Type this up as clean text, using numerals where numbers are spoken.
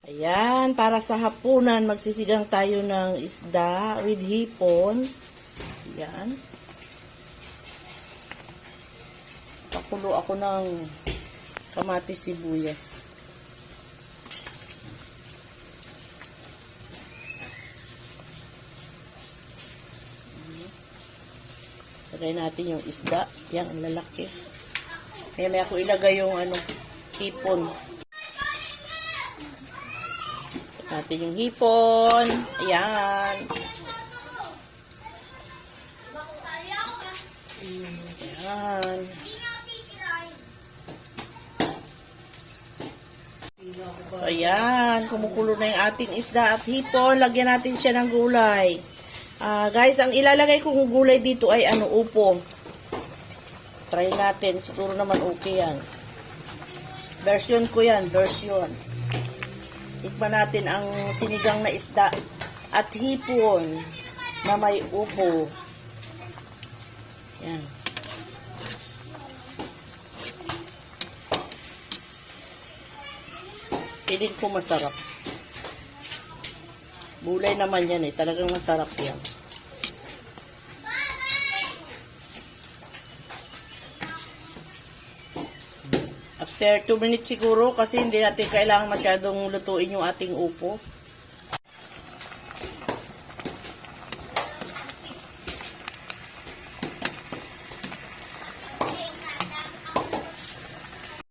Ayan, para sa hapunan, magsisigang tayo ng isda with hipon. Ayan. Pakulo ako ng kamatis sibuyas. Lagay natin yung isda. Yan, ang lalaki. May ako ilagay yung hipon. Natin yung hipon. Ayan. Ayan. Ayan. Kumukulo na yung ating isda at hipon. Lagyan natin siya ng gulay. Guys, ang ilalagay kong gulay dito ay upo. Try natin. Siguro naman okay yan. Version ko yan. Version. Tikman natin ang sinigang na isda at hipon na may upo. Yan. Piling ko masarap. Gulay naman yan talagang masarap yan. After 2 minutes siguro kasi hindi natin kailangan masyadong lutuin yung ating upo.